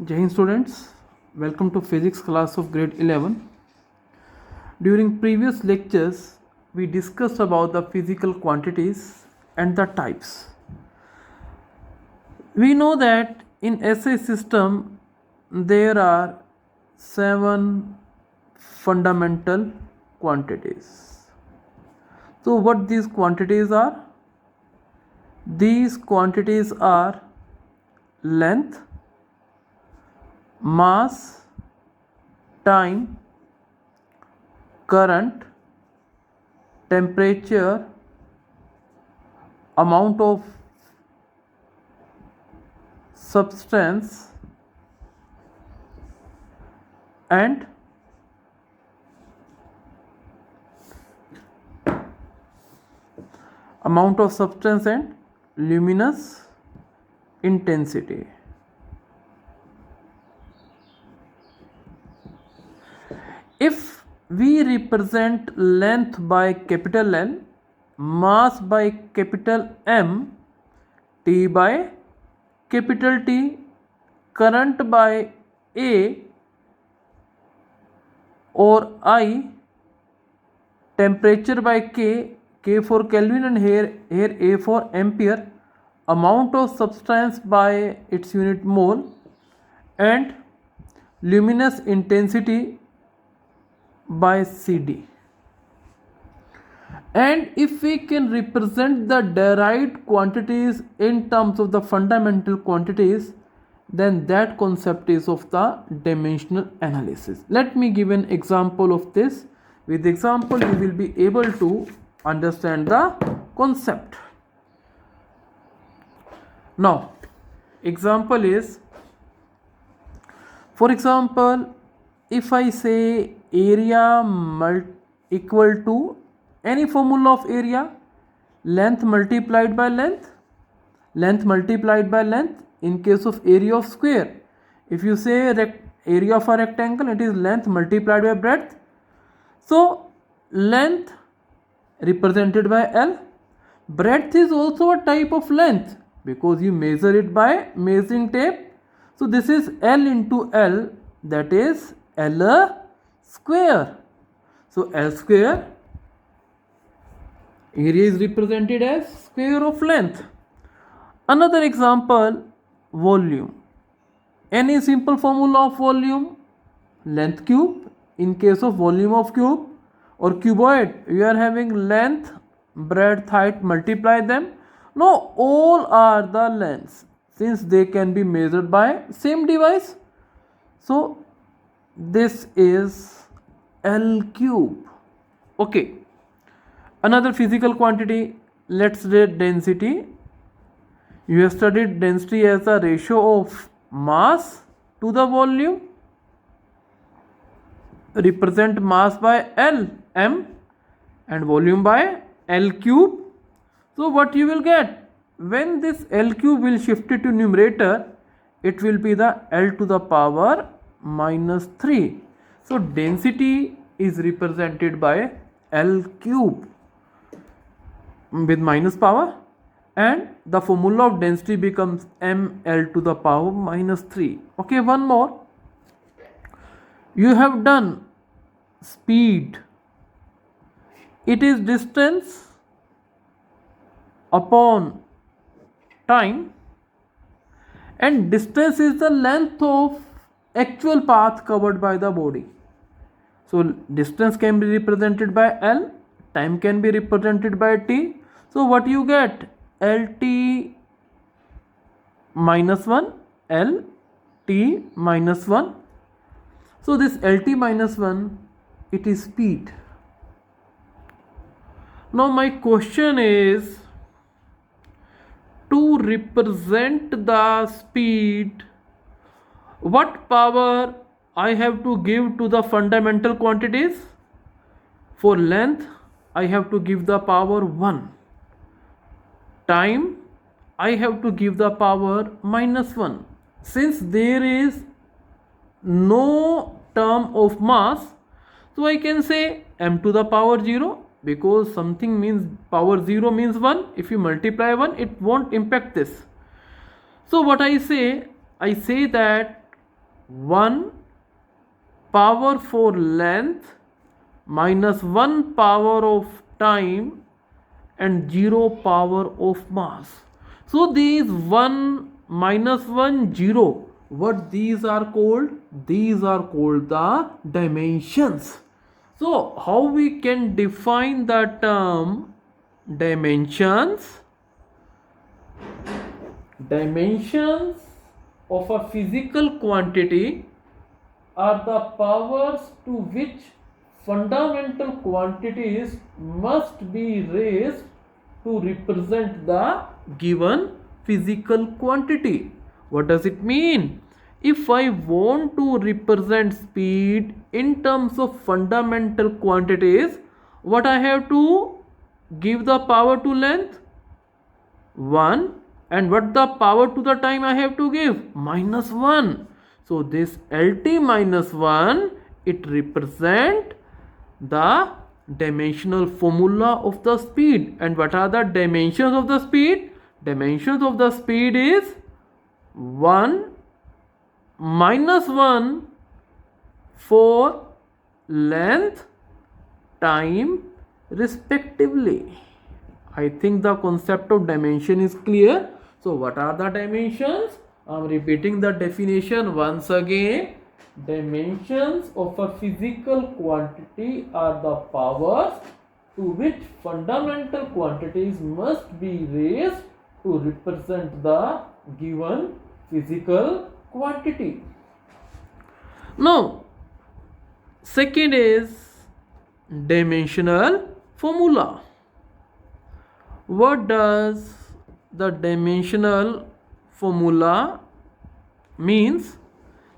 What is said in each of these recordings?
Jai Hind students, welcome to physics class of grade 11. During previous lectures, we discussed about the physical quantities and the types. We know that in SI system there are 7 fundamental quantities. So what these quantities are? These quantities are length, mass, time, current, temperature, amount of substance, and luminous intensity. If we represent length by capital L, mass by capital M, T by capital T, current by A or I, temperature by K, K for Kelvin and here A for ampere, amount of substance by its unit mole, and luminous intensity by CD. And if we can represent the derived quantities in terms of the fundamental quantities, then that concept is of the dimensional analysis. Let me give an example of this. With the example you will be able to understand the concept. Now example is, for example, if I say area equal to any formula of area, length multiplied by length multiplied by length in case of area of square. If you say area of a rectangle, it is length multiplied by breadth. So length represented by L, breadth is also a type of length because you measure it by measuring tape. So this is L into L, that is L square. So L square, area is represented as square of length. Another example, volume. Any simple formula of volume, length cube. In case of volume of cube or cuboid, we are having length, breadth, height, multiply them. No, all are the lengths since they can be measured by same device. So this is L cube. Okay. Another physical quantity, let's read density. You have studied density as a ratio of mass to the volume. Represent mass by L, M, and volume by L cube. So what you will get? When this L cube will shift it to numerator, it will be the L to the power minus 3. So density is represented by L cube with minus power, and the formula of density becomes mL to the power minus 3. Okay, one more. You have done speed. It is distance upon time, and distance is the length of actual path covered by the body. So distance can be represented by L, time can be represented by T. So what you get? LT minus 1, LT minus 1. So this LT minus 1, it is speed. Now my question is, to represent the speed, what power I have to give to the fundamental quantities? For length, I have to give the power 1. Time, I have to give the power minus 1. Since there is no term of mass, so I can say m to the power 0, because something means power 0 means 1. If you multiply 1, it won't impact this. So what I say that 1 power for length minus 1 power of time and 0 power of mass. So these 1 minus 1 0, what these are called? These are called the dimensions. So how we can define the term dimensions? Dimensions of a physical quantity are the powers to which fundamental quantities must be raised to represent the given physical quantity. What does it mean? If I want to represent speed in terms of fundamental quantities, what I have to give the power to length? 1. And what the power to the time I have to give? Minus 1. So this LT minus 1, it represent the dimensional formula of the speed. And what are the dimensions of the speed? Dimensions of the speed is 1 minus 1 for length, time respectively. I think the concept of dimension is clear. So what are the dimensions? I am repeating the definition once again. Dimensions of a physical quantity are the powers to which fundamental quantities must be raised to represent the given physical quantity. Now, second is dimensional formula. What does the dimensional formula means?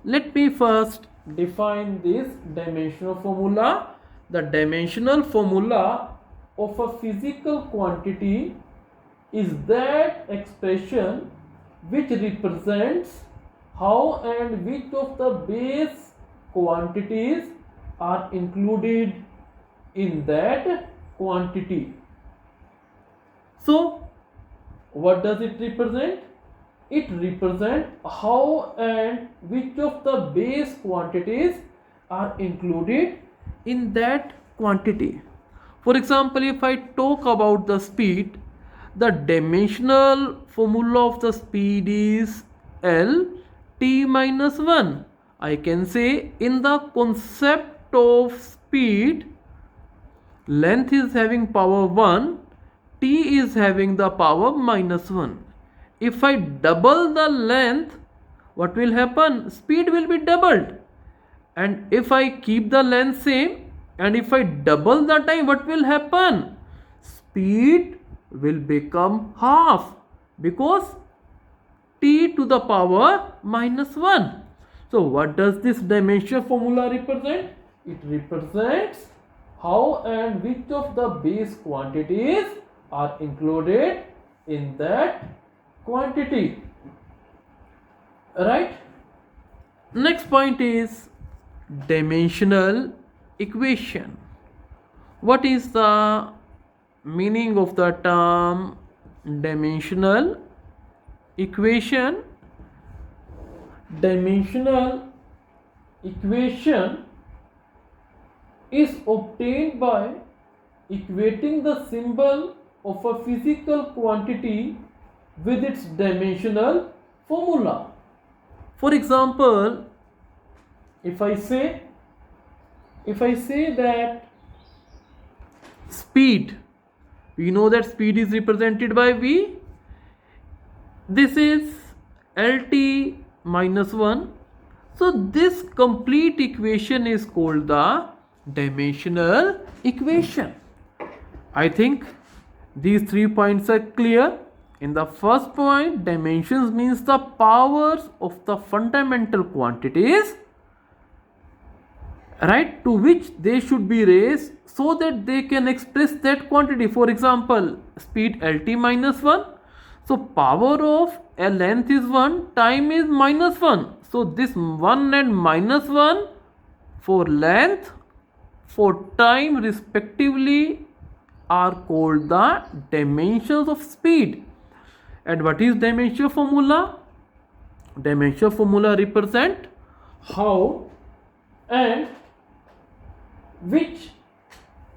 Let me first define this dimensional formula. The dimensional formula of a physical quantity is that expression which represents how and which of the base quantities are included in that quantity. So, what does it represent? It represents how and which of the base quantities are included in that quantity. For example, if I talk about the speed, the dimensional formula of the speed is L t minus 1. I can say in the concept of speed, length is having power 1, t is having the power minus 1. If I double the length, what will happen? Speed will be doubled. And if I keep the length same, and if I double the time, what will happen? Speed will become half, because t to the power minus 1. So what does this dimension formula represent? It represents how and which of the base quantities are included in that quantity. Right? Next point is dimensional equation. What is the meaning of the term dimensional equation? Dimensional equation is obtained by equating the symbol of a physical quantity with its dimensional formula. For example, if I say that speed, we know that speed is represented by V. This is LT minus 1. So this complete equation is called the dimensional equation. I think these 3 points are clear. In the first point, dimensions means the powers of the fundamental quantities, right, to which they should be raised so that they can express that quantity. For example, speed LT minus 1. So power of a length is 1, time is minus 1. So this 1 and minus 1 for length, for time respectively are called the dimensions of speed. And what is dimension formula? Dimension formula represent how and which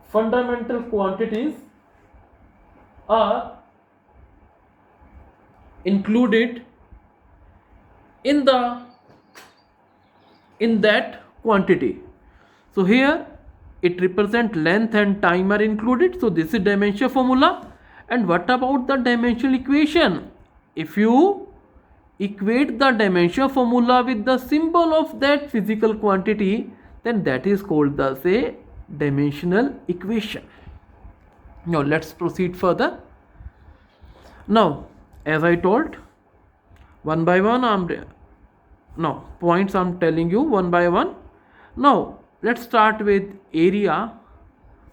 fundamental quantities are included in that quantity. So here it represents length and time are included. So this is dimension formula. And what about the dimensional equation? If you equate the dimension formula with the symbol of that physical quantity, then that is called the say dimensional equation. Now let's proceed further. Now as I told, one by one points I'm telling you one by one. Now let's start with area.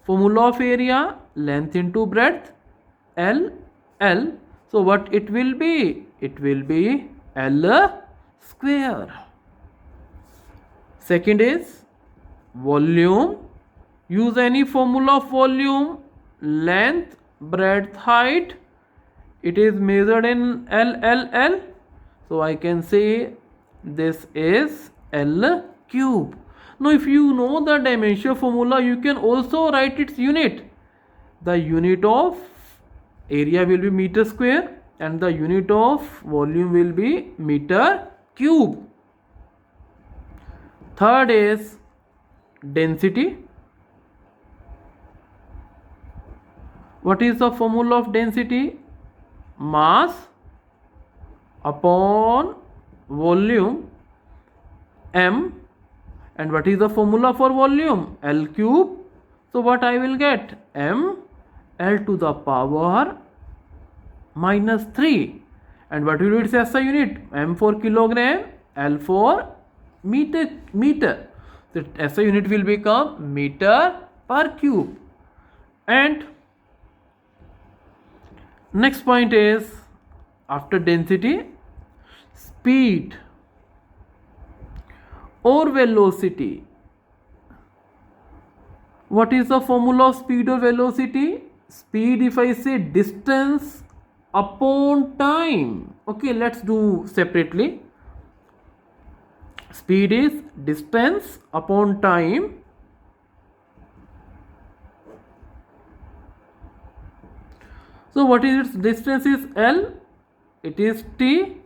Formula of area, length into breadth, L. So what it will be? It will be L square. Second is volume. Use any formula of volume, length, breadth, height. It is measured in L. So I can say this is L cube. Now if you know the dimension formula, you can also write its unit. The unit of area will be meter square and the unit of volume will be meter cube. Third is density. What is the formula of density? Mass upon volume, m. And what is the formula for volume? L cube. So what I will get? M L to the power minus 3. And what will be its SI unit? M for kilogram, L for meter. So SI unit will become meter per cube. And next point is, after density, speed or velocity. What is the formula of speed or velocity? Speed, if I say distance upon time. Okay, let's do separately. Speed is distance upon time. So what is its distance is L, it is T.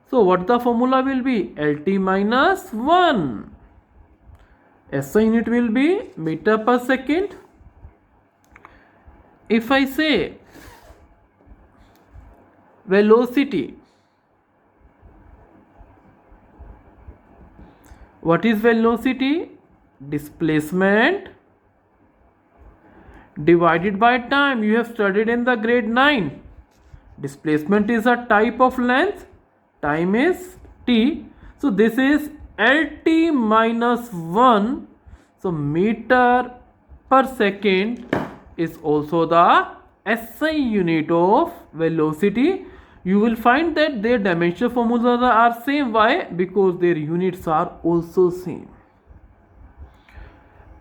So what the formula will be? LT minus 1. SI unit will be meter per second. If I say velocity, what is velocity? Displacement divided by time. You have studied in the grade 9. Displacement is a type of length, time is t. So this is LT minus 1. So meter per second is also the SI unit of velocity. You will find that their dimension formulas are same. Why? Because their units are also same.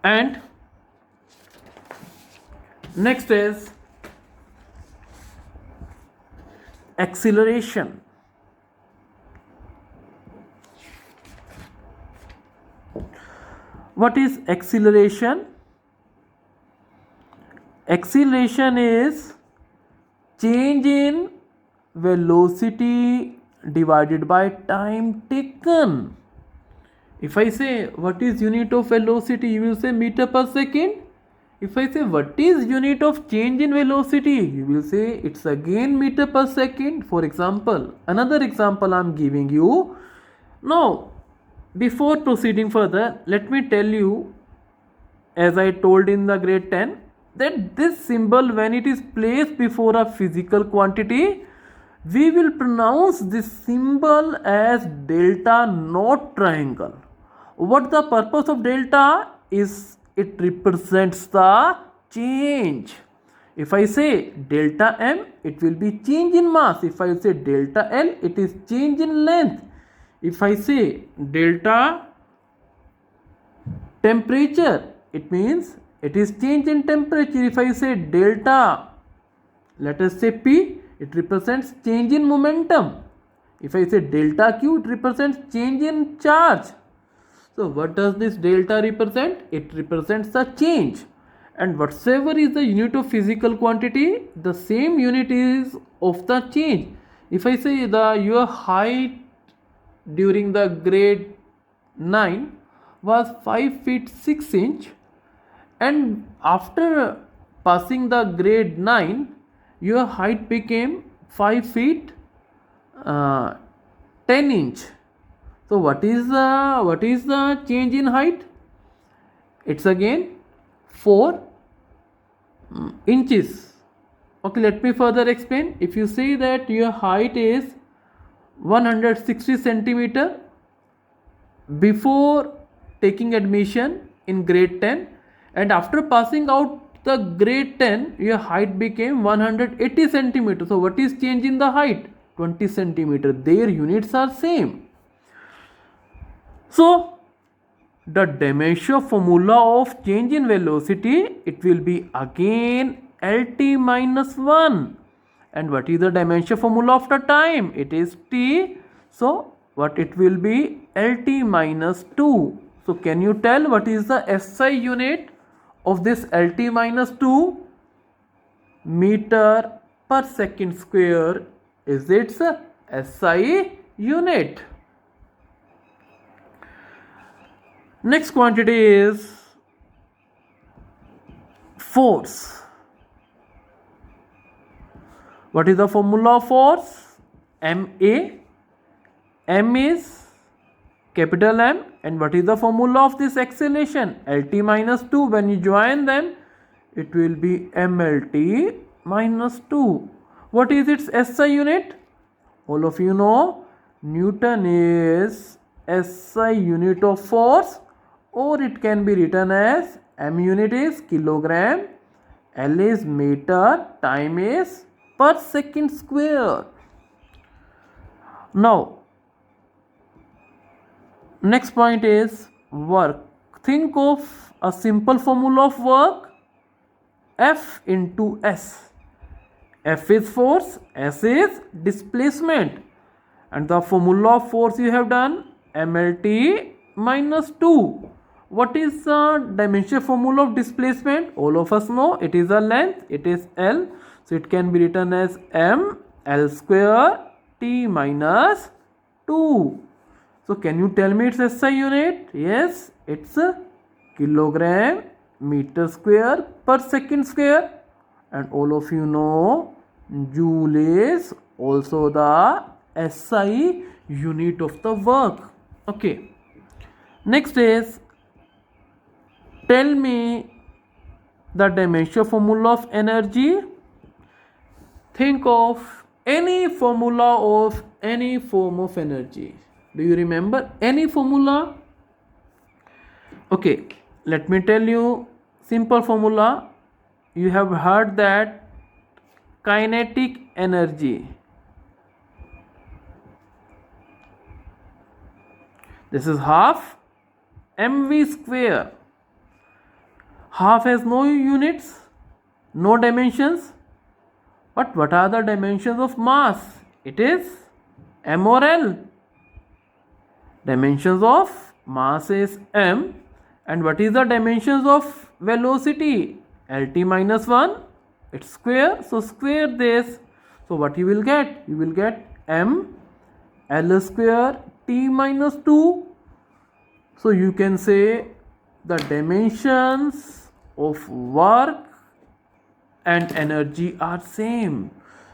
And next is acceleration. What is acceleration? Acceleration is change in velocity divided by time taken. If I say what is unit of velocity, you will say meter per second. If I say what is unit of change in velocity, you will say it's again meter per second. For example, another example I am giving you. Now, before proceeding further, let me tell you, as I told in the grade 10, that this symbol, when it is placed before a physical quantity, we will pronounce this symbol as delta, not triangle. What the purpose of delta is? It represents the change. If I say delta m, it will be change in mass. If I say delta L, it is change in length. If I say delta temperature, it means it is change in temperature. If I say delta, let us say P, it represents change in momentum. If I say delta Q, it represents change in charge. So what does this delta represent? It represents the change. And whatsoever is the unit of physical quantity, the same unit is of the change. If I say your height during the grade 9 was 5 feet 6 inch, and after passing the grade 9 your height became 5 feet 10 inch. So what is the change in height? It's again 4 inches. Okay, let me further explain. If you say that your height is 160 centimeter before taking admission in grade 10, and after passing out the grade 10 your height became 180 centimeter. So what is change in the height? 20 centimeter. Their units are same. So the dimension formula of change in velocity, it will be again LT minus 1. And what is the dimension formula of the time? It is T. So what it will be? LT minus 2. So can you tell what is the SI unit of this LT minus 2? Meter per second square is its SI unit. Next quantity is force. What is the formula of force? MA. M is capital M. And what is the formula of this acceleration? LT minus 2. When you join them, it will be MLT minus 2. What is its SI unit? All of you know Newton is SI unit of force, or it can be written as M unit is kilogram, L is meter, time is per second square. Now next point is work. Think of a simple formula of work. F into S. F is force, S is displacement, and the formula of force you have done MLT minus 2. What is the dimension formula of displacement? All of us know it is a length, it is L. So it can be written as M L square T minus 2. So can you tell me its SI unit? Yes, it's a kilogram meter square per second square. And all of you know joule is also the SI unit of the work. Okay. Next is, tell me the dimension formula of energy. Think of any formula of any form of energy. Do you remember any formula? Okay, let me tell you simple formula. You have heard that kinetic energy. This is half mv square. Half has no units, no dimensions. But what are the dimensions of mass? It is m or L. Dimensions of mass is m. And what is the dimensions of velocity? LT minus 1. It's square. So square this. So what you will get? You will get m L square T minus 2. So you can say the dimensions of work and energy are same.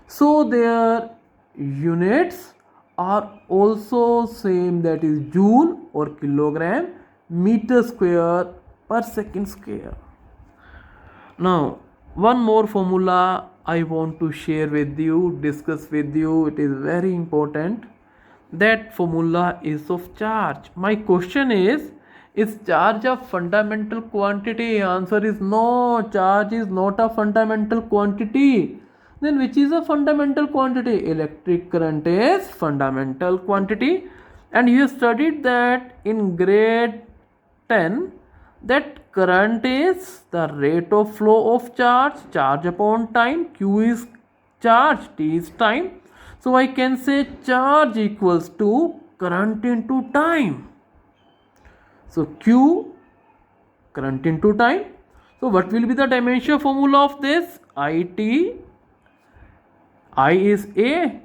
So their units are also same, that is joule or kilogram meter square per second square. Now one more formula I want to share with you, discuss with you. It is very important. That formula is of charge. My question is charge a fundamental quantity? Answer is no, charge is not a fundamental quantity. Then which is a fundamental quantity? Electric current is fundamental quantity. And you studied that in grade 10, that current is the rate of flow of charge upon time. Q is charge, T is time. So I can say charge equals to current into time. So Q, current into time. So what will be the dimension formula of this? IT, I is A,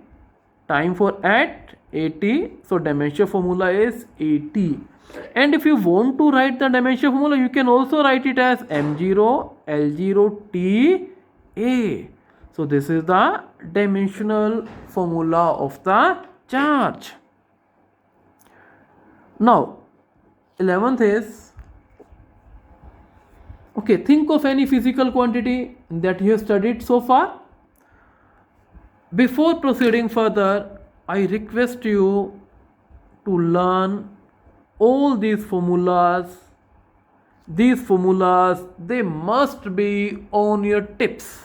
time for at, AT. So dimension formula is AT. And if you want to write the dimension formula, you can also write it as M0, L0, T, A. So this is the dimensional formula of the charge. Now 11th is, okay, think of any physical quantity that you have studied so far. Before proceeding further, I request you to learn all these formulas. These formulas, they must be on your tips.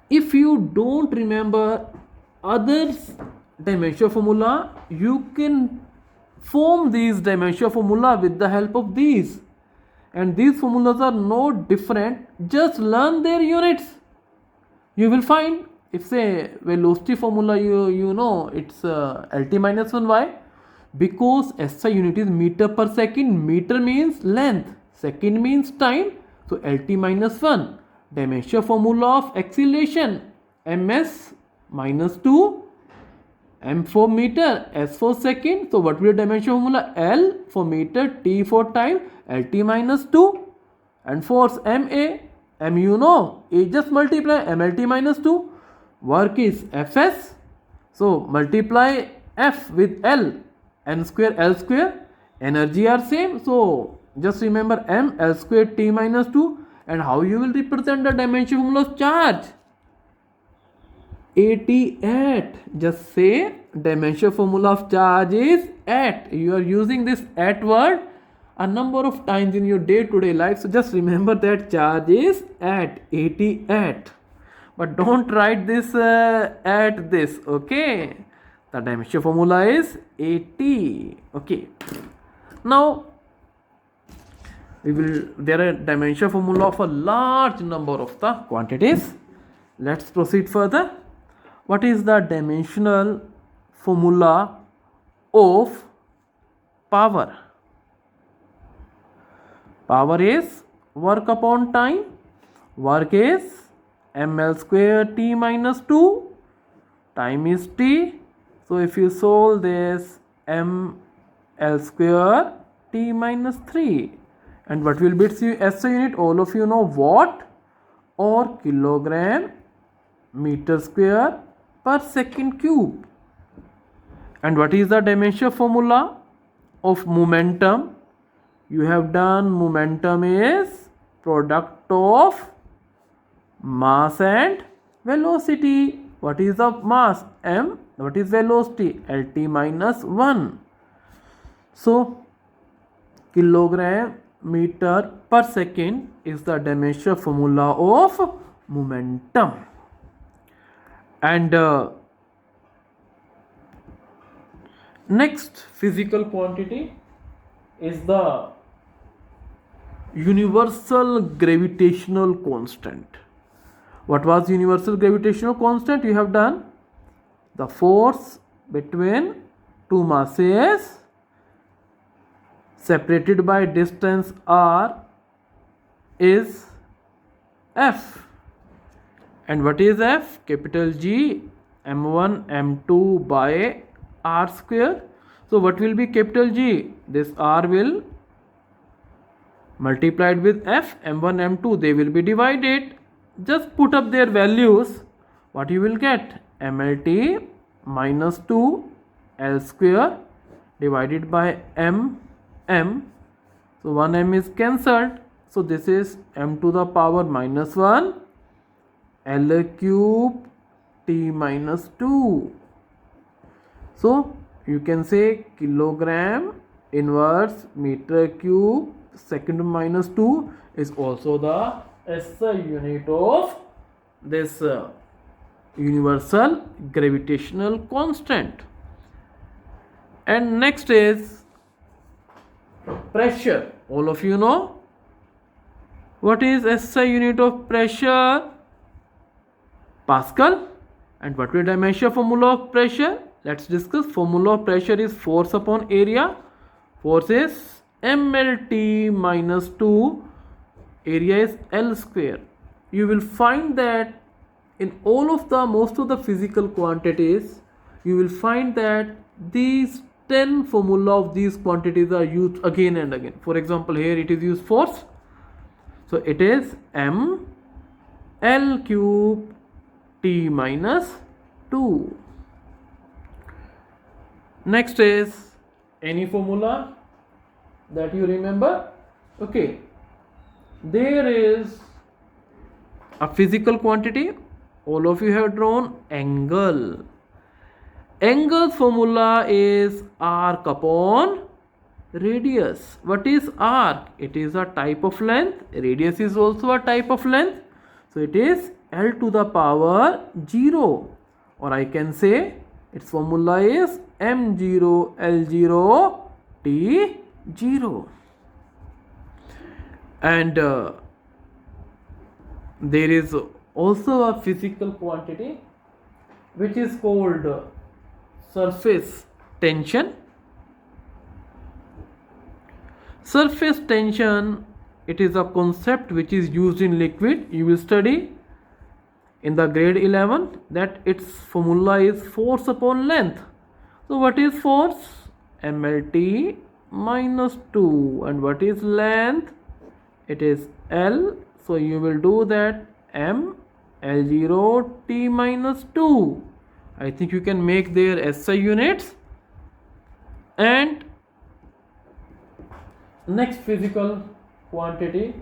If you don't remember others dimension formula, you can form these dimension formula with the help of these. And these formulas are no different, just learn their units. You will find, if say velocity formula, you know it's LT minus 1y, because SI unit is meter per second. Meter means length, second means time, so LT minus 1. Dimension formula of acceleration, ms minus 2, m for meter, s for second. So what will be the dimension formula? L for meter, t for time, LT minus 2. And force ma, m you know, a just multiply mlt minus 2. Work is fs, so multiply f with l, n square l square. Energy are same, so just remember m l square t minus 2. And how you will represent the dimension formula of charge? AT at, just say dimension formula of charge is at. You are using this at word a number of times in your day-to-day life, so just remember that charge is at, AT at. But don't write this at this, okay? The dimension formula is AT, okay? Now there are dimension formula of a large number of the quantities. Let's proceed further. What is the dimensional formula of power? Power is work upon time. Work is ml square t minus 2. Time is t. So if you solve this, ml square t minus 3. And what will be its SI unit? All of you know watt or kilogram meter square per second cube. And what is the dimension formula of momentum? You have done momentum is product of mass and velocity. What is the mass? M. What is velocity? LT minus 1. So kilogram meter per second is the dimension formula of momentum. And next physical quantity is the universal gravitational constant. What was universal gravitational constant? You have done the force between two masses separated by distance r is F. And what is F? Capital G m1 m2 by r square. So what will be capital G? This r will multiplied with F, m1 m2, they will be divided. Just put up their values. What you will get? mlt minus 2 l square divided by m. So 1 m is cancelled. So this is m to the power minus 1 l cube t minus 2. So you can say kilogram inverse meter cube second minus 2 is also the SI unit of this universal gravitational constant. And next is pressure. All of you know what is SI unit of pressure? Pascal. And what will dimension formula of pressure? Let's discuss. Formula of pressure is force upon area. Force is mlt minus 2, area is L square. You will find that in all of the most of the physical quantities, you will find that these 10 formula of these quantities are used again and again. For example, here it is used force. So it is m L cube T minus 2. Next is any formula that you remember. Okay, there is a physical quantity. All of you have drawn angle. Angle formula is arc upon radius. What is arc? It is a type of length. Radius is also a type of length. So it is L to the power 0, or I can say its formula is m0 L0 T0. And there is also a physical quantity which is called surface tension. Surface tension, it is a concept which is used in liquid. You will study in the grade 11 that its formula is force upon length. So what is force? mlt minus 2. And what is length? It is L. So you will do that m L0 T minus 2. I think you can make their SI units. And next physical quantity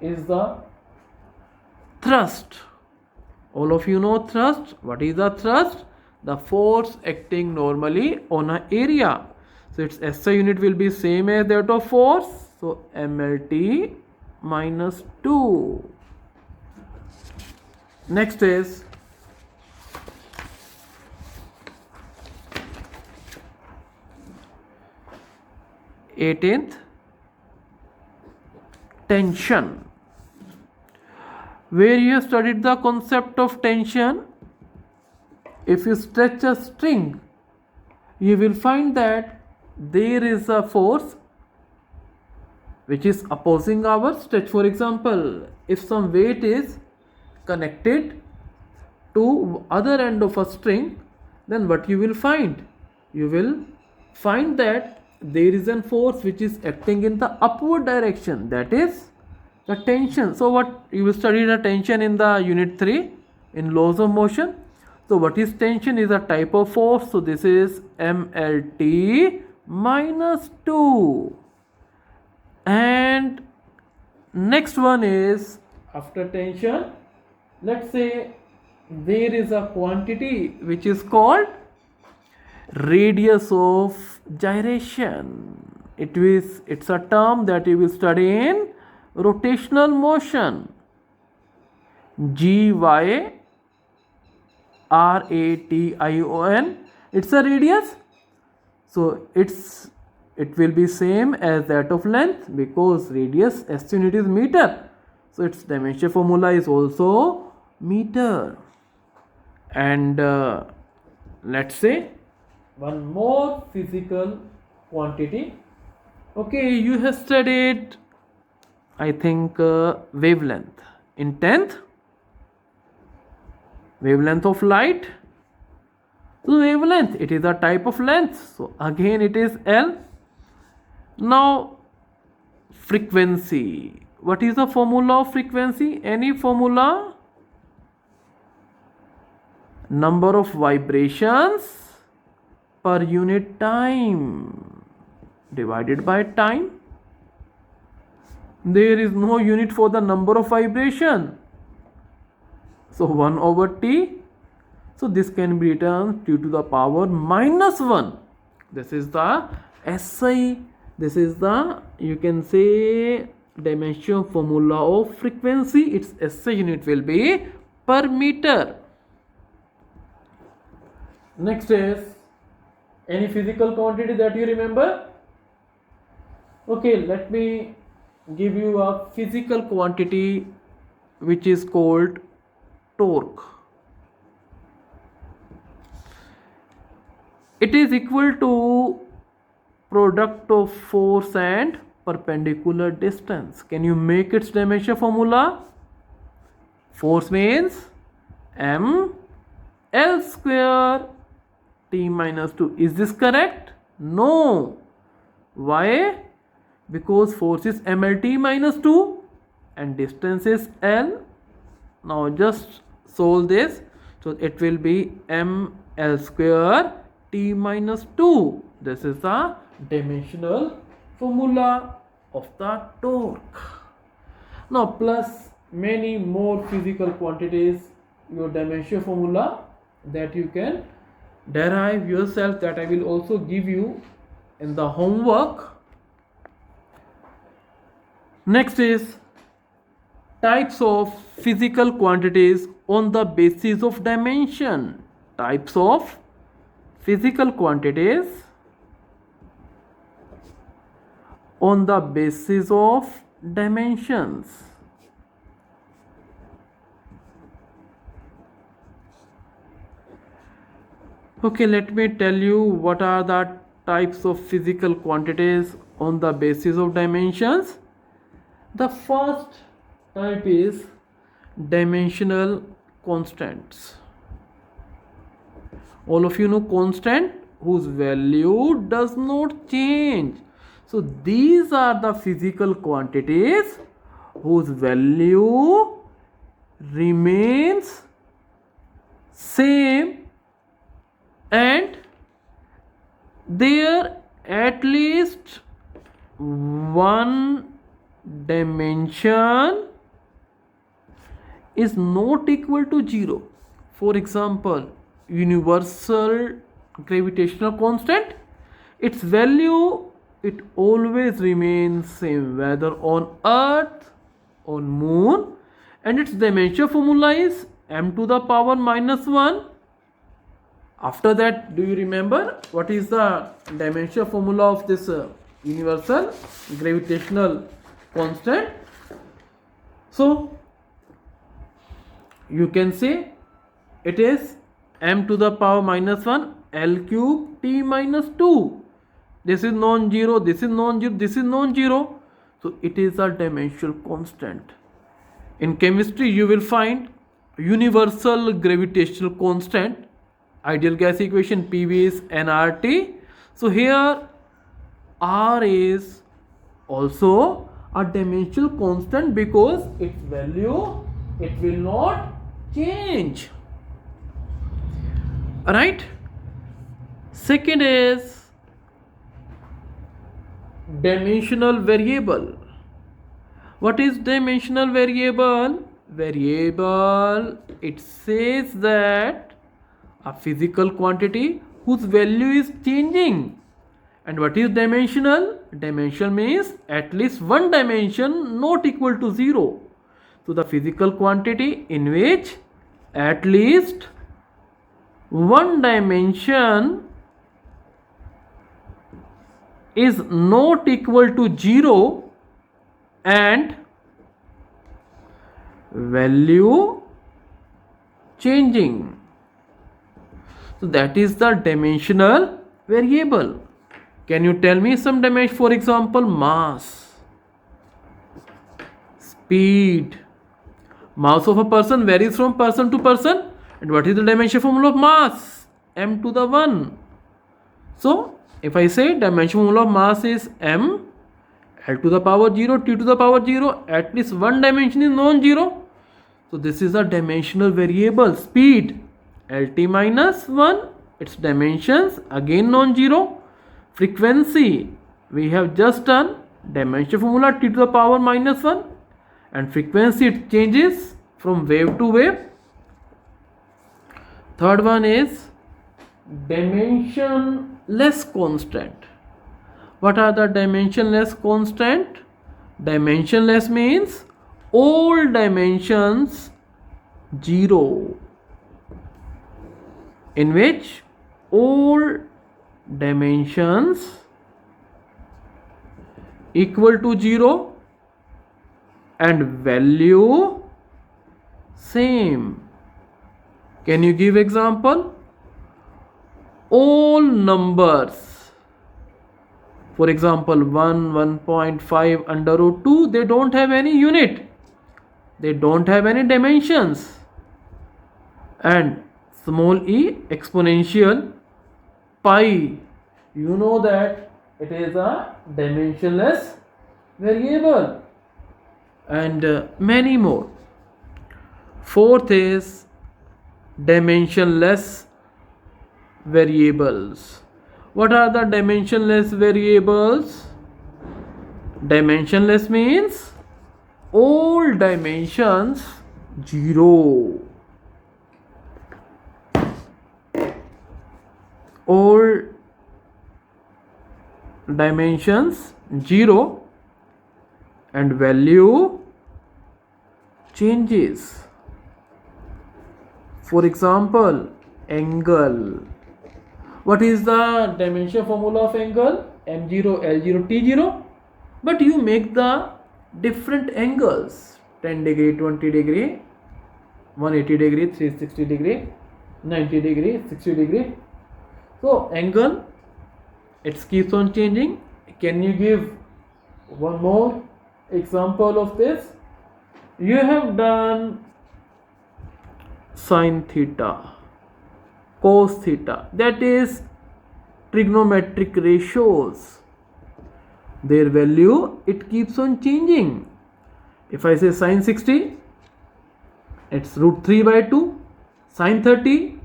is the thrust. All of you know thrust. What is the thrust? The force acting normally on an area. So its SI unit will be same as that of force. So mlt minus 2. Next is eighteenth, tension. Where you have studied the concept of tension, if you stretch a string, you will find that there is a force which is opposing our stretch. For example, if some weight is connected to other end of a string, then what you will find? You will find that there is a force which is acting in the upward direction, that is the tension. So what you will study the tension in the unit 3 in laws of motion. So what is tension? Is a type of force. So this is mlt minus 2. And next one is after tension, let's say there is a quantity which is called radius of gyration. It's a term that you will study in rotational motion. GYRATION. It's a radius. So it will be same as that of length because radius S unit is meter. So its dimension formula is also meter. And let's say one more physical quantity. Okay, you have studied, I think, wavelength in 10th. Wavelength of light. So wavelength, it is a type of length. So again it is L. Now frequency. What is the formula of frequency? Any formula? Number of vibrations per unit time divided by time. There is no unit for the number of vibration. So 1 over T. So this can be written T to the power minus 1. This is the SI. This is the, you can say, dimension formula of frequency. Its SI unit will be per meter. Next is any physical quantity that you remember. Okay, let me give you a physical quantity which is called torque. It is equal to product of force and perpendicular distance. Can you make its dimension formula? Force means m L square T minus 2. Is this correct? No. Why? Because force is mLT minus 2 and distance is L. Now just solve this. So it will be mL square T minus 2. This is the dimensional formula of the torque. Now plus many more physical quantities, your dimension formula that you can derive yourself, that I will also give you in the homework. Next is types of physical quantities on the basis of dimension. Types of physical quantities on the basis of dimensions. Okay, let me tell you what are the types of physical quantities on the basis of dimensions. The first type is dimensional constants. All of you know constant whose value does not change. So these are the physical quantities whose value remains same and there at least one dimension is not equal to 0. For example, universal gravitational constant, its value, it always remains same whether on earth, on moon, and its dimension formula is m to the power minus 1. After that, do you remember what is the dimension formula of this universal gravitational constant? So you can say it is m to the power minus 1 L cube T minus 2. This is non-zero, this is non-zero, this is non-zero. So it is a dimensional constant. In chemistry you will find universal gravitational constant, ideal gas equation, PV is nRT. So here R is also a dimensional constant because its value, it will not change. Alright. Second is dimensional variable. What is dimensional variable? Variable, it says that a physical quantity whose value is changing. And what is dimensional? Dimensional means at least one dimension not equal to 0. So the physical quantity in which at least one dimension is not equal to 0 and value changing. So that is the dimensional variable. Can you tell me some dimension? For example, mass, speed. Mass of a person varies from person to person. And what is the dimension formula of mass? M to the 1. So if I say dimension formula of mass is m, L to the power 0, T to the power 0, at least one dimension is non-zero. So this is a dimensional variable. Speed, Lt minus 1, its dimensions again non-zero. Frequency, we have just done dimension formula T to the power minus 1, and frequency, it changes from wave to wave. Third one is dimensionless constant. What are the dimensionless constant? Dimensionless means all dimensions 0, in which all dimensions equal to 0 and value same. Can you give example? All numbers For example, 1, 1.5 under root 2, they don't have any unit. They don't have any dimensions. And small e exponential pi, you know that it is a dimensionless variable, and many more. Fourth is dimensionless variables. What are the dimensionless variables? Dimensionless means all dimensions 0. All dimensions 0 and value changes. For example, angle. What is the dimension formula of angle? M0, L0, T0. But you make the different angles: 10 degree, 20 degree, 180 degree, 360 degree, 90 degree, 60 degree. So angle, it keeps on changing. Can you give one more example of this? You have done sin theta, cos theta, that is trigonometric ratios. Their value, it keeps on changing. If I say sin 60, it's root 3 by 2. Sin 30,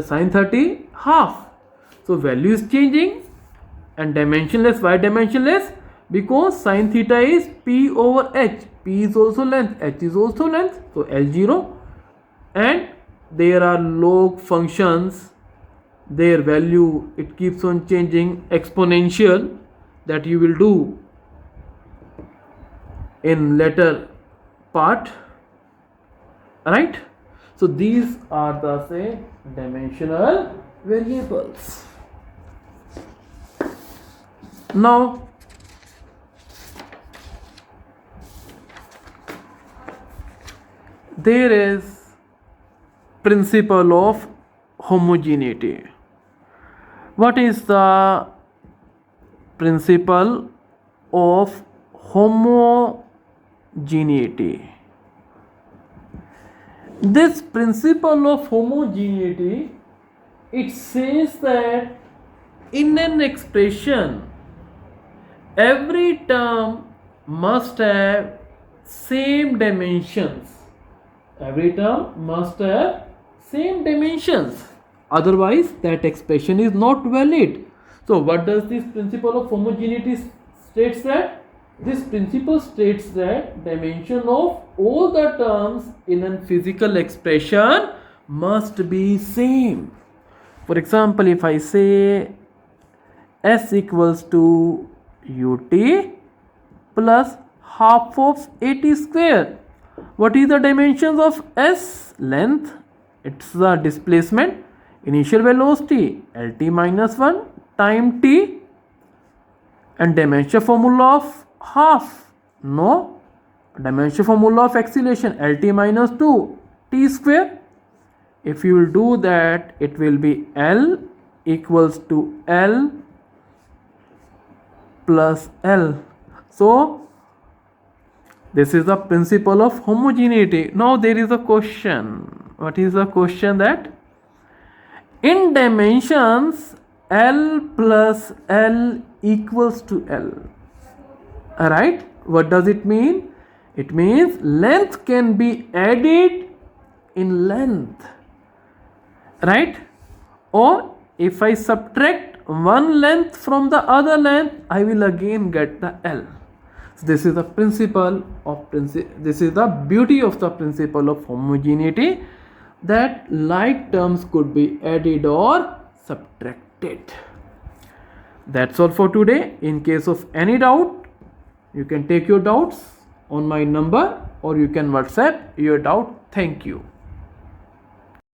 sin 30 half. So value is changing. And dimensionless. Why dimensionless? Because sin theta is p over h. P is also length, h is also length. So L0. And there are log functions. Their value, it keeps on changing, exponential, that you will do in later part, right? So these are the, say, dimensional variables. Now there is principle of homogeneity. What is the principle of homogeneity? This principle of homogeneity, it says that in an expression, every term must have same dimensions. Every term must have same dimensions. Otherwise, that expression is not valid. So, what does this principle of homogeneity states that? This principle states that dimension of all the terms in a physical expression must be same. For example, if I say S equals to ut plus half of at square. What is the dimensions of S? Length. It's the displacement. Initial velocity Lt minus 1 time t. And dimension formula of half. No. Dimension formula of acceleration Lt minus 2 t square. If you will do that, it will be L equals to L plus L. So this is the principle of homogeneity. Now there is a question. What is the question? That in dimensions L plus L equals to L. Alright, what does it mean? It means length can be added in length, right? Or if I subtract one length from the other length, I will again get the L. So this is the principle of this is the beauty of the principle of homogeneity, that like terms could be added or subtracted. That's all for today. In case of any doubt, you can take your doubts on my number or you can WhatsApp your doubt. Thank you.